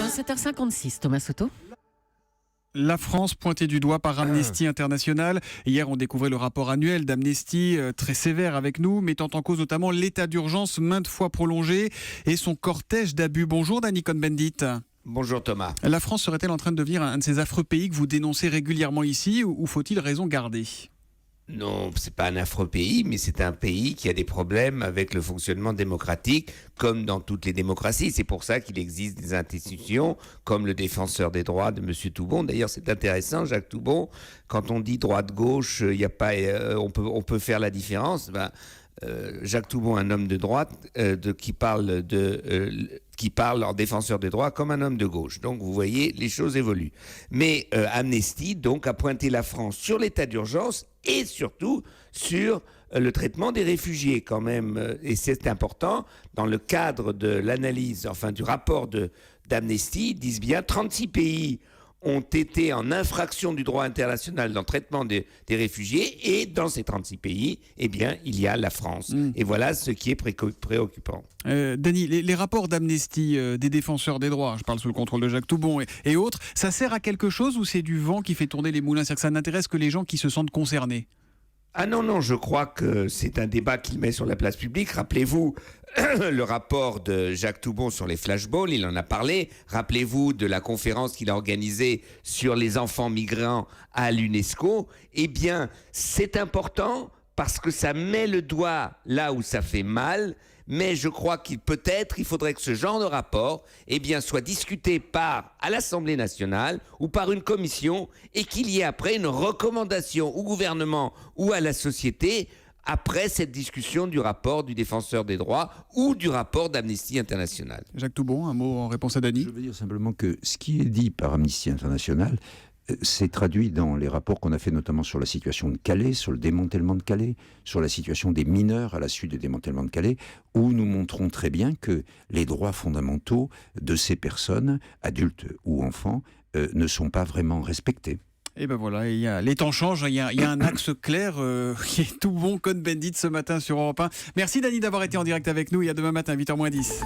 7h56, Thomas Soto. La France pointée du doigt par Amnesty International. Hier, on découvrait le rapport annuel d'Amnesty, très sévère avec nous, mettant en cause notamment l'état d'urgence maintes fois prolongé et son cortège d'abus. Bonjour Dany Cohn-Bendit. Bonjour Thomas. La France serait-elle en train de devenir un de ces affreux pays que vous dénoncez régulièrement ici ou faut-il raison garder ? Non, c'est pas un affreux pays, mais c'est un pays qui a des problèmes avec le fonctionnement démocratique, comme dans toutes les démocraties. C'est pour ça qu'il existe des institutions comme le défenseur des droits de M. Toubon. D'ailleurs, c'est intéressant, Jacques Toubon, quand on dit droite-gauche, il y a pas, on peut faire la différence. Jacques Toubon, un homme de droite, qui parle en défenseur des droits comme un homme de gauche. Donc, vous voyez, les choses évoluent. Mais Amnesty, donc, a pointé la France sur l'état d'urgence et surtout sur le traitement des réfugiés, quand même. Et c'est important, dans le cadre de l'analyse, enfin, du rapport d'Amnesty, ils disent bien 36 pays ont été en infraction du droit international dans le traitement des réfugiés, et dans ces 36 pays, eh bien, il y a la France. Et voilà ce qui est préoccupant. Dany, les rapports d'Amnesty, des défenseurs des droits, je parle sous le contrôle de Jacques Toubon et autres, ça sert à quelque chose ou c'est du vent qui fait tourner les moulins ? C'est-à-dire que ça n'intéresse que les gens qui se sentent concernés ? Ah non, je crois que c'est un débat qu'il met sur la place publique. Rappelez-vous le rapport de Jacques Toubon sur les flashballs, il en a parlé. Rappelez-vous de la conférence qu'il a organisée sur les enfants migrants à l'UNESCO. Eh bien, c'est important parce que ça met le doigt là où ça fait mal. Mais je crois qu'il faudrait que ce genre de rapport soit discuté à l'Assemblée nationale ou par une commission et qu'il y ait après une recommandation au gouvernement ou à la société après cette discussion du rapport du défenseur des droits ou du rapport d'Amnesty International. Jacques Toubon, un mot en réponse à Dany ? Je veux dire simplement que ce qui est dit par Amnesty International c'est traduit dans les rapports qu'on a fait notamment sur la situation de Calais, sur le démantèlement de Calais, sur la situation des mineurs à la suite du démantèlement de Calais, où nous montrons très bien que les droits fondamentaux de ces personnes, adultes ou enfants, ne sont pas vraiment respectés. Et ben voilà, les temps changent, il y a un axe clair qui est Toubon, Cohn-Bendit ce matin sur Europe 1. Merci Dany d'avoir été en direct avec nous et à demain matin, 8h moins 10.